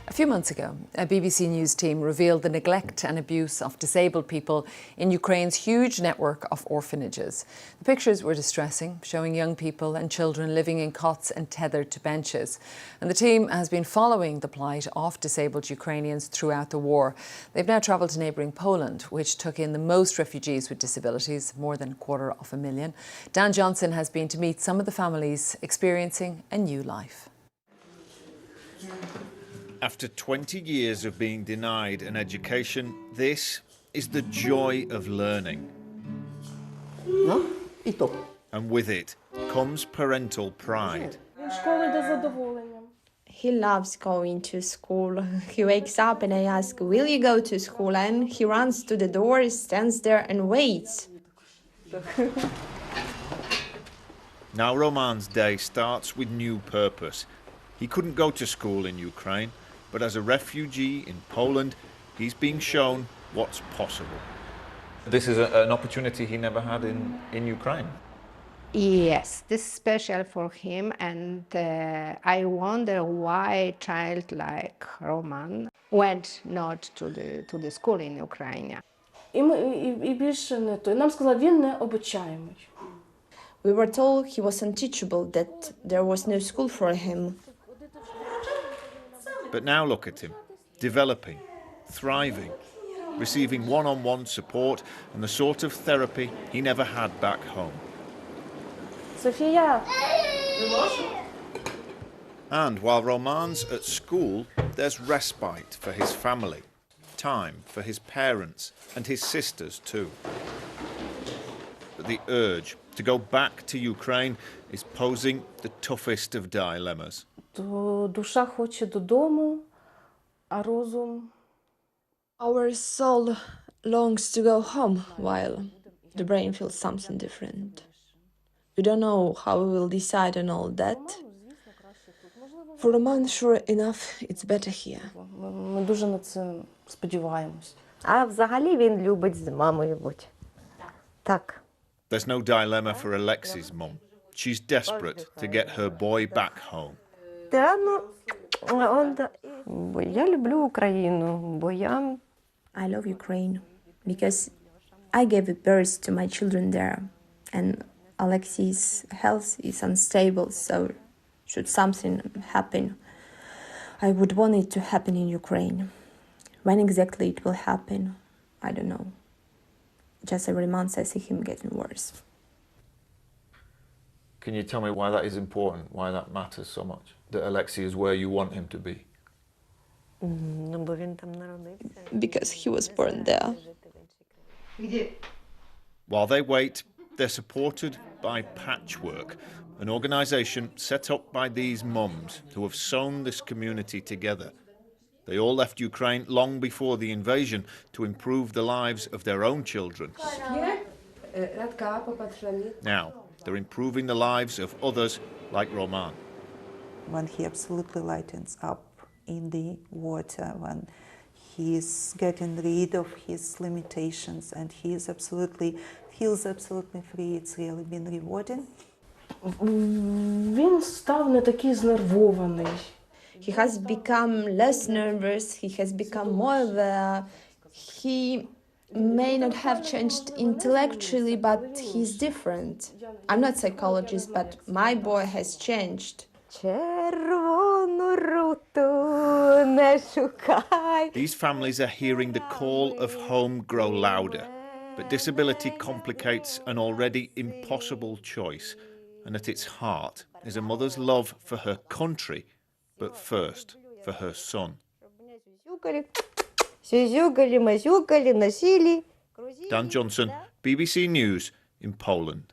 A few months ago, a BBC News team revealed the neglect and abuse of disabled people in Ukraine's huge network of orphanages. The pictures were distressing, showing young people and children living in cots and tethered to benches. And the team has been following the plight of disabled Ukrainians throughout the war. They've now travelled to neighbouring Poland, which took in the most refugees with disabilities, more than 250,000. Dan Johnson has been to meet some of the families experiencing a new life. After 20 years of being denied an education, this is the joy of learning. And with it comes parental pride. He loves going to school. He wakes up and I ask, "Will you go to school?" And he runs to the door, stands there and waits. Now Roman's day starts with new purpose. He couldn't go to school in Ukraine, but as a refugee in Poland, he's being shown what's possible. This is an opportunity he never had in Ukraine. Yes, this is special for him, and I wonder why a child like Roman went not to the school in Ukraine. We were told he was unteachable, that there was no school for him. But now look at him, developing, thriving, receiving one-on-one support and the sort of therapy he never had back home. Sophia! And while Roman's at school, there's respite for his family, time for his parents and his sisters too. But the urge to go back to Ukraine is posing the toughest of dilemmas. Душа хоче додому, а розум... Our soul longs to go home, while the brain feels something different. We don't know how we will decide on all that. For Roman, sure enough, it's better here. Ми дуже на це сподіваємось. А взагалі він любить з мамою бути. Так. There's no dilemma for Alexi's mum. She's desperate to get her boy back home. Та, бо я люблю Україну, бо я... I love Ukraine because I gave birth to my children there, and Alexei's health is unstable, so should something happen, I would want it to happen in Ukraine. When exactly it will happen, I don't know. Just every month I see him getting worse. Can you tell me why that is important, why that matters so much, that Alexei is where you want him to be? Бо він там народився. Because he was born there. While they wait, they're supported by Patchwork, an organisation set up by these mums who have sewn this community together. They all left Ukraine long before the invasion to improve the lives of their own children. Now, they're improving the lives of others like Roman. When he absolutely lightens up in the water, when he's getting rid of his limitations and he is feels absolutely free, it's really been rewarding. Він став не такий знервований. He has become less nervous, he has become more aware. He may not have changed intellectually, but he's different. I'm not a psychologist, but my boy has changed. Червону руту не шукай. These families are hearing the call of home grow louder, but disability complicates an already impossible choice, and at its heart is a mother's love for her country, but first for her son. Сюзюкали, мазюкали, носили. Dan Johnson, BBC News in Poland.